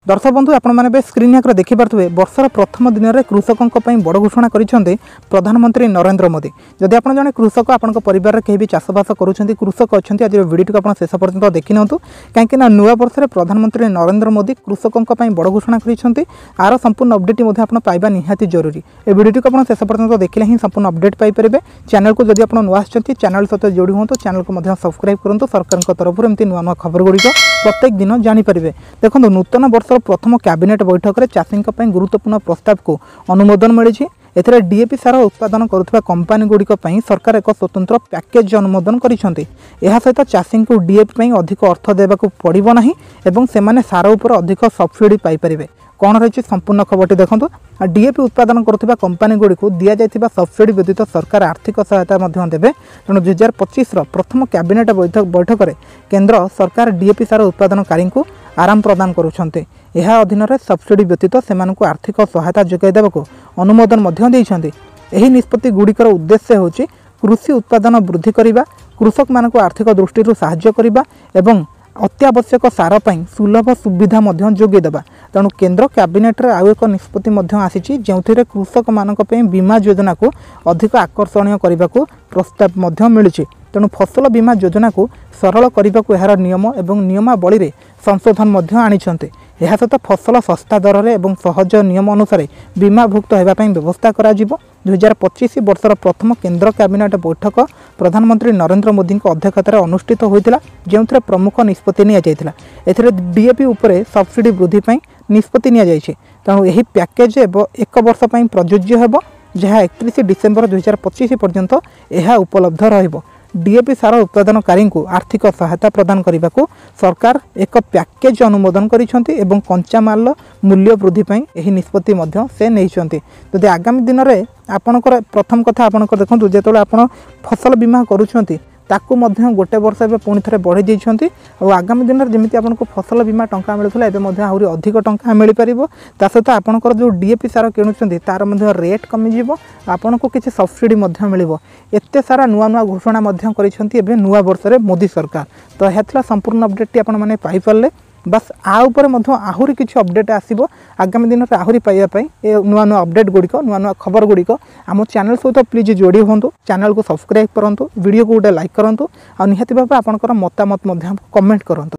दर्शक बंधु आपने स्क्रीन देखिपे वर्षर प्रथम दिन में कृषकों बड़ घोषणा कर प्रधानमंत्री नरेंद्र मोदी। जदि आप जड़े कृषक आपण परिवार कहीं भी चाषबास करुँच कृषक अच्छा आज वीडियो को शेष पर्यटन देखी नि कहीं नुआ वर्ष में प्रधानमंत्री नरेंद्र मोदी कृषकों बड़ घोषणा कर संपूर्ण अपडेट आप पाइबा निहाती जरूरी। ए वीडियो को शेष पर्यटन देखिले ही संपूर्ण अपडेट पाइपर। चैनल को जब आप नुआ चैनल सहित जोड़ी हूँ चैनल को सब्सक्राइब करूँ सरकार तरफ एमती नुआ नुआ खबर गुड़िक प्रत्येक दिन जानीपारे। देखो नूतन वर्ष प्रथम कैबिनेट बैठक में चाषी गुरुत्वपूर्ण प्रस्ताव को अनुमोदन मिली। एथिरे डीएपी सार उत्पादन करुवा कंपानी गुड़िक सरकार एक स्वतंत्र पैकेज अनुमोदन करिसेंती। एहा सहित चाषी को डीएपी अधिक अर्थ देवाक पड़िबो नाही एवं सेमाने सार उपर अधिक सब्सिडी पाई परिबे। कौन रही संपूर्ण खबरटी देखो। डीएपी उत्पादन करुवा कंपानी गुड़ी को दि जाइथिबा सब्सिडी व्यतीत सरकार आर्थिक सहायता देवे। तेणु 2025 प्रथम कैबिनेट बैठक में केंद्र सरकार डीएपी सार उत्पादनकारी को आराम प्रदान करुछन्ते। यह अधीन में सब्सिडी व्यतीत सेमानकु आर्थिक सहायता जोगाई देवाक अनुमोदन देइछन्ते। एही निष्पत्ति गुड़िकर उद्देश्य होछि कृषि उत्पादन वृद्धि करिबा, कृषक मानकु आर्थिक दृष्टि सहाय्य करिबा एवं अत्यावश्यक सार पाई सुलभ सुविधा जोगे देबा। तेणु केंद्र कैबिनेट रे आउ एक निष्पत्ति आसी जो कृषक मानक बीमा योजना को अधिक आकर्षणीय करने को प्रस्ताव मिली। तेणु फसल बीमा योजना को सरल करने को यार नियम एवं नियमावली रे संशोधन आनिछन्ते। यह सहित फसल सस्ता दर रे एवं सहज नियम अनुसार बीमाभुक्त होगापी व्यवस्था करा 2025 वर्षर प्रथम केंद्र कैबिनेट बैठक प्रधानमंत्री नरेंद्र मोदी अध्यक्षतार अनुष्ठित होता जो प्रमुख निष्पत्ति नि डीएपी उपरे सब्सिडी वृद्धि निष्पत्ति नि। तेणु यह पैकेज एक वर्ष प्रযোज्य होब जहाँ 31 डिसेम्बर 2025 पर्यंत यह उपलब्ध रहिबो। डीएपी सार उत्पादनकारी को आर्थिक सहायता प्रदान करने को सरकार एक पैकेज अनुमोदन करिसेंती एवं कंचामाल मूल्य वृद्धि यही निष्पत्ति से नहीं। यदि आगामी दिन में आपणकर प्रथम कथा आपणकर देखो जो आप फसल बीमा करुँच ताकू गोटे वर्ष ए पुणी थे बढ़ी देइछन्ती। और आगामी दिन में जमी आपको फसल बीमा टंका मिलूला एवं आहरी अधिक टंका मिल पार। ता सहित आपणकर जो डीएपी सार किणुंट तार रेट कमिज आपन को किसी सब्सिडी मिल। एत सारा नुआ नुआ घोषणा कर नुआ वर्ष में मोदी सरकार। तो यह संपूर्ण अपडेट आपने पाइपारे। बस आउपर आहरी किसी अपडेट आसो आगामी दिन में आहरी पाइबापी नुआ नुआ अपडेट गुड़िक नुआ नुआ खबर गुड़िक आम चैनल सहित प्लीज जोड़ी हूँ। चैनल को सब्सक्राइब करूँ, वीडियो को गोटे लाइक करूँ और निहाती भाव आपंकर मतामत कमेंट करूँ।